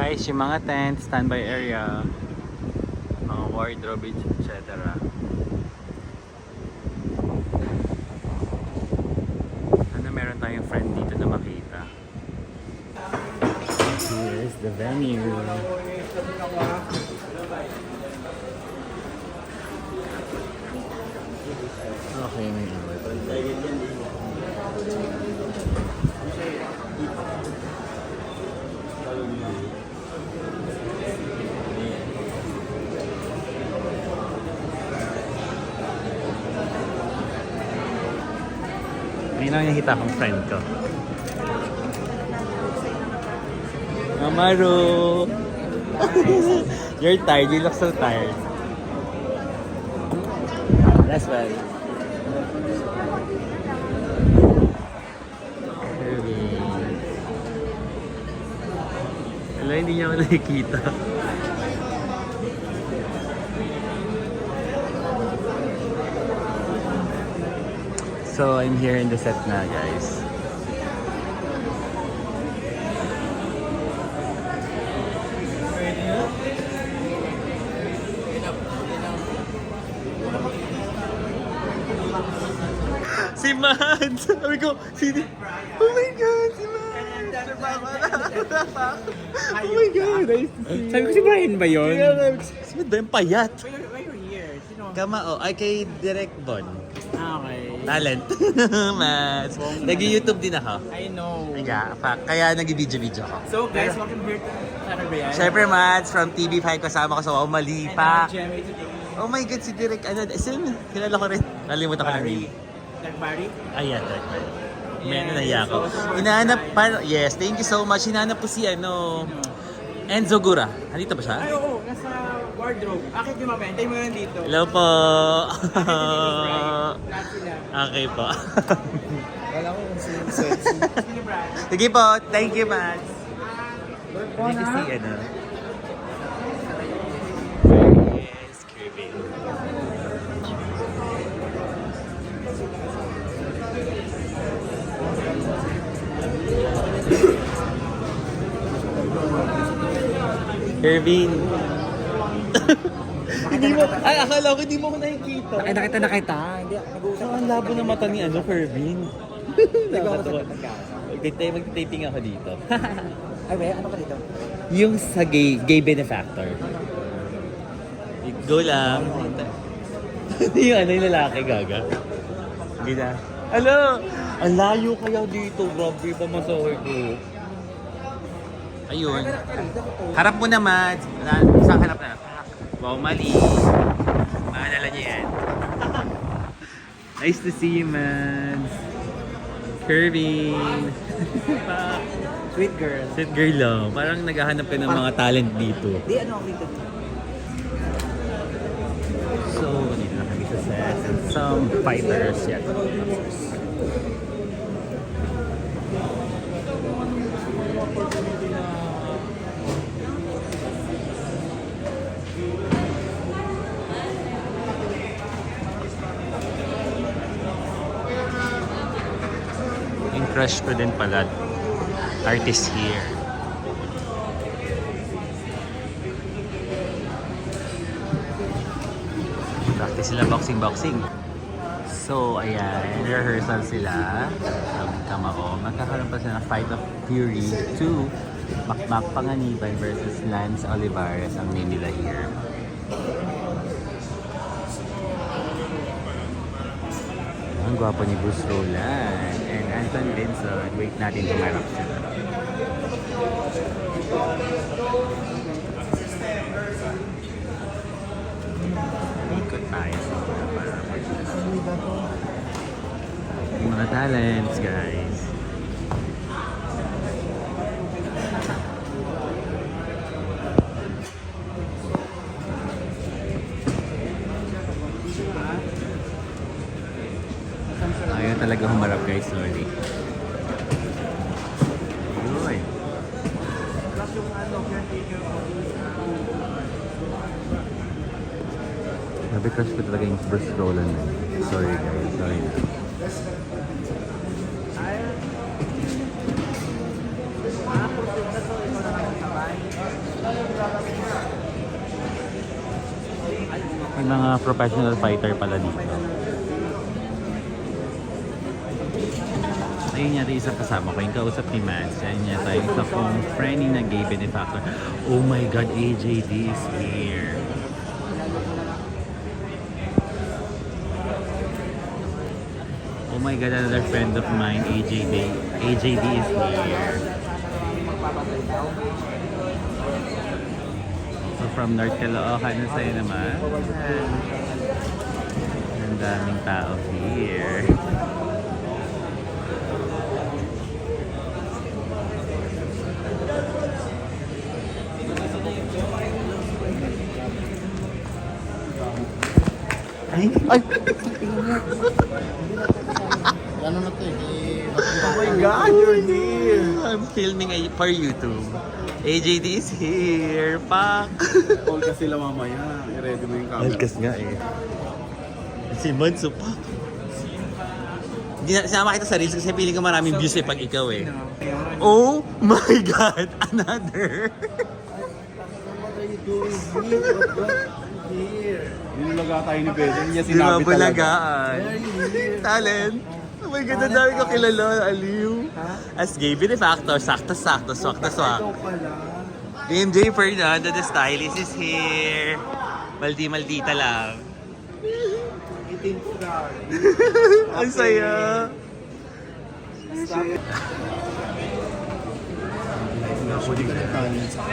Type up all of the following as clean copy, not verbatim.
guys, yung mga tent, standby area, mga wardrobe, etc. Sana meron tayong friend dito na makita. Here's the venue. Okay, may away pa. May nakikita akong friend ko. Mamaru! You're tired. You look so tired. That's why. Wala, hindi niya ako nakikita. So, I'm here in the set na, guys. Si Mads! Sabi ko, sino? Oh my God, si Mads! Oh my God, nice to see you. Sabi ko si Brian ba yun? Si Mads ba yung payat? Why you're here? Sino? Kama, ay kay Direct Bon. Okay. Talent. Mads. Nag-YouTube din ako. I know. Kaya nag-video-video ako. So guys, welcome here to Sana Brian. Siyempre, Mads, from TV5 kasama ko sa Wow Mali And pa. I'm Gemma today. Oh my God, si Direct, kilala ko rin. Nalimutan ko na rin. Nag-Barry? Ayan, Direct Bon. May Yes. nahiya ako. Hinahanap, yes, thank you so much. Hinahanap ko si, Enzo Gura. Nandito ba siya? Ay, oo. Nasa wardrobe. Akit yung mabay. Tayo mo lang dito. Hello po. Lahat sila. Okay po. Wala ko kung sino sexy. Sino Brian? Sige po, thank you, Mads. Thank you si, Yes, Kirby. Kervin. Hindi mo, akala ko hindi mo ko nakikita. Nakita. Hindi, nag-uusap. Ang labo ng mata ni Kervin. Nag-uusap. Magtitaping ako dito. Ay, we, ano ka dito? Yung sa gay benefactor. Go lang. yung lalaki gaga. Hindi na. Ang layo kaya dito. Grabe pa masahe ko. Ayun. Harap mo naman. Saan harap na? Wow, mali. Maalala niyo yan. Nice to see you, man. Kervin. Sweet girl. Sweet girl lang. Parang naghahanap ka ng mga talent dito. Di, ano ako dito? So, dito na kami sa set. And some fighters yet. Yung crush ko din pala. Artist here. Practice sila boxing. So, ayan. Rehearsal sila. Kamao. Magkakaroon pa sila ng Fight of Fury 2. Makmak Panganiban versus Lance Olivares ang name nila here. Ang gwapo ni Bruce Roland and Anton Vincent. Wait natin kumarap sila. Ikot tayo sa mga para yung mga talents, guys. Ayaw talaga humarap, guys, slowly. Uy. Sabi crush ko talaga yung Bruce Roland. Sorry, guys. Sorry na. May mga professional fighter pala dito. Ayun yata isa kasama ko, yung kausap ni Mads. Yan yata yung isa kong friend na gay benefactor. Oh my God, AJD is here. Oh my God, another friend of mine, AJD. AJD is here. So from North Caloocan, na sa'yo naman. Ang daming tao here. Ay! Ano na to eh? Oh my God, you're here! I'm filming for YouTube. AJD is here. Pak! Call ka sila mamaya. I-ready mo yung camera. Alkas nga eh. Si Mads, pa. Hindi na, sinama kita sa reels kasi feeling ko maraming views eh pag ikaw eh. Oh my God! Another! What are you doing here? Nilalaga tayo ni Pedro. Hindi niya Di sinabi talaga. balagaan. Talent. Oh my God, ang dami ko kilala. Aliw. As gay benefactor, sakto-sakto, swak-to-swak. Ito pala. BMJ Fernando, the stylist is here. Maldi-maldita lang. Eating star. Ang saya. Hindi ka nagkanin sa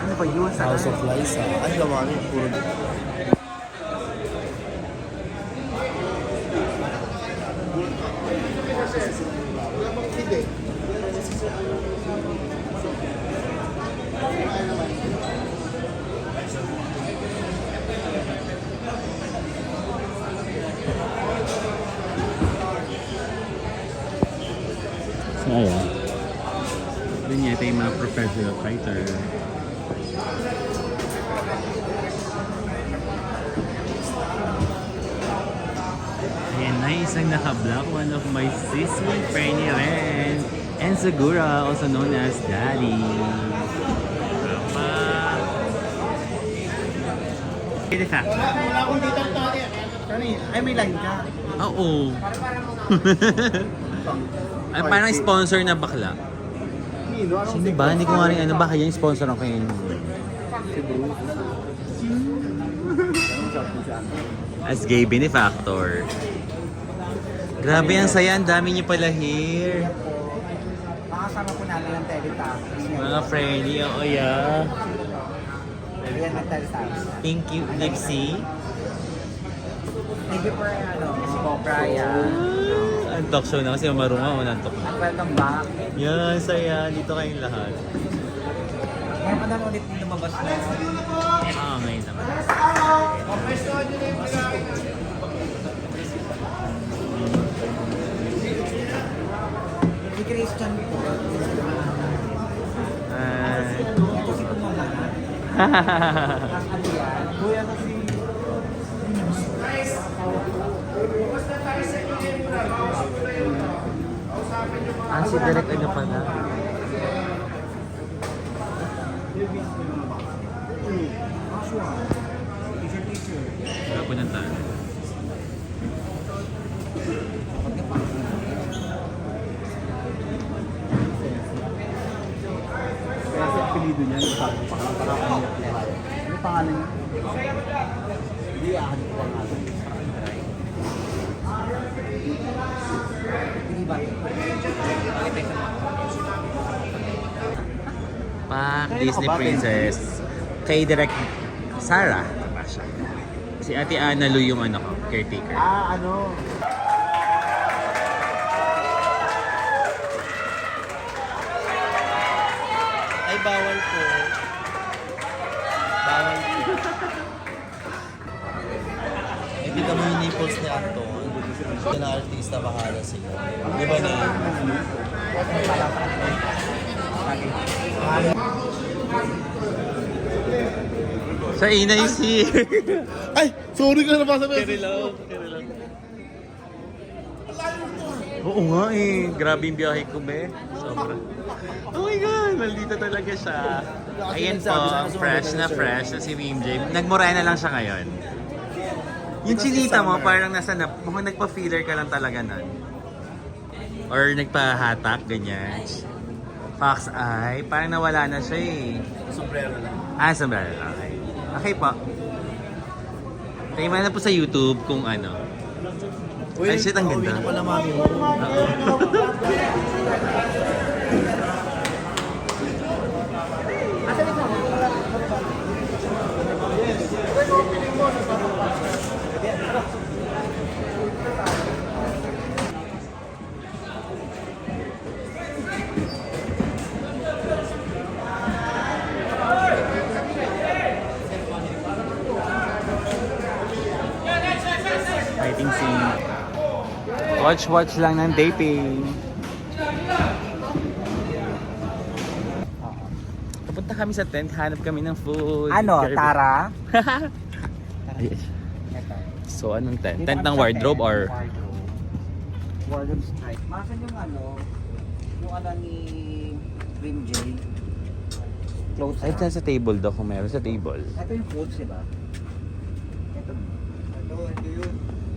Ano ba yun? House of Lies ah. Ang gawa niya, puro So, ayan. Doon yata yung mga professional fighter. Ayan na isang naka-block, one of my sissy, Fernie Ren, and Segura, also known as Daddy. Tama. Benefactor. Wala akong dito ang tali. Ay, may line ka. Oo. Ay, parang sponsor na bakla. Nino, anong Sino ba? Hindi ko nga rin ano, baka yung sponsor ako yun. As gay benefactor. Grabe ang saya, ang dami niyo pala here. Makasama po namin ng Teletubbies. Mga friendly, oo yeah. Yan ang Teletubbies. Thank you, Lipsy. Thank you for si Cobra yan. Ang talk show na kasi marunga, manantok na. And welcome back. Yan, saya. Dito kayong lahat. Ngayon pa naman ulit lumabas na. Ah, ngayon naman. Si Christian po. Ay. Ito si Kumama. Ang ano yan? Kuya kasi. Si Derek ano pala? Wala po ng talo. Kaya sa apelido niya, pakakanya. Ano pangalan niya? Hindi, akin ko pangalan. Hindi ba? Pak, Disney Princess. Kay Direk Sarah. Tama siya. Si Ate Ana Lu yung ano ko, caretaker. Ano? Ay, bawal po. Bawal po. Ibigay mo yung nipples ni Anton. Yan na artista, bahala sila. Di ba na? Sa Ina is here. Ay! Sorry ka na nabasa mo. Oo nga eh. Grabe yung biyahe ko, be. Sobra. Oh my God, maldita talaga siya. Ayan po, fresh na si Wim J. Nagmura na lang siya ngayon. Yung chinita mo, parang mukhang nagpa-filler ka lang talaga nun. Or nagpa-hatak, ganyan. Fox eye, parang nawala na siya eh. Sombrero lang. Sombrero. Okay. Okay po. Tayo na po sa YouTube kung ano. Ay, shit, ang pauwi ganda. na pala mami mo. Fighting scene. Watch lang ng dating. Pupunta kami sa tent, hanap kami ng food. Ano, Kirby. Tara? Yes. Ito. So, anong tent? Dito Tent kami ng sa wardrobe or? Wardrobe strike. Masan yung ni Cream J. Clothes. Ay, sa table daw kung meron sa table. Ito yung foods, diba? Ito. Ito yun.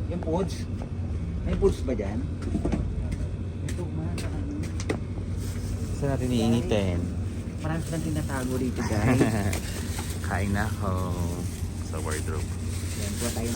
Yung foods. May foods ba dyan? Ito, Saan natin iinitin? marami silang tinatago dito, guys. Kain na ako sa wardrobe. Yan, kuha tayo.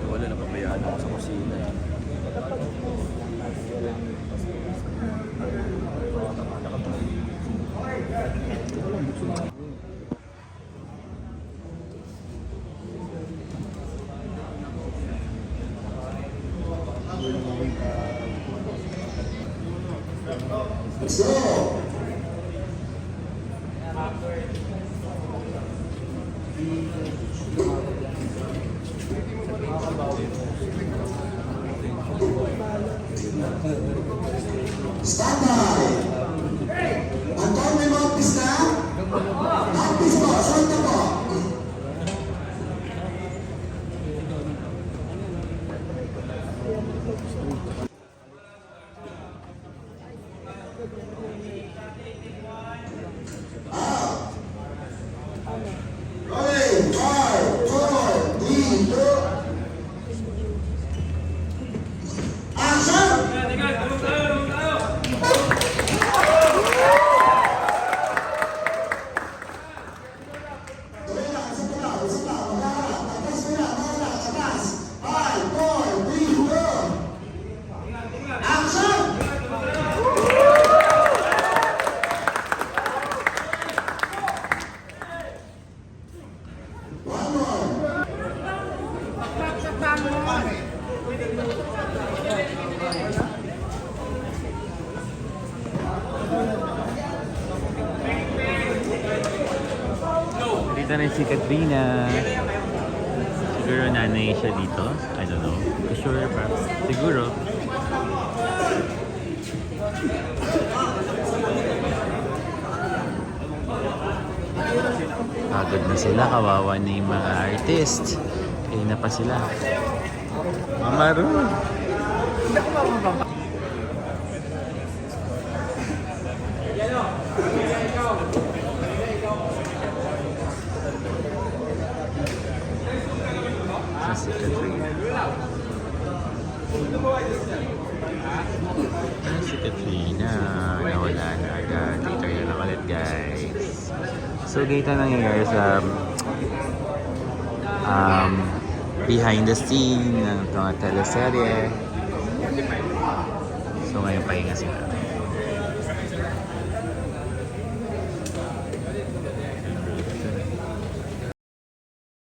Wala na pabayaan ako sa kusina. Dito na si Katrina. Siguro nanay siya dito. I don't know. Sure, perhaps. Siguro. Pagod na sila. Kawawa na yung mga artist. Kaya na pa sila. Mamaru. Si Katrina. Si Katrina. Nawala na agad. Dito yun lang ulit, guys. So, ganito nangyayari sa behind the scene ng mga teleserye. So, ngayon pahinga sila.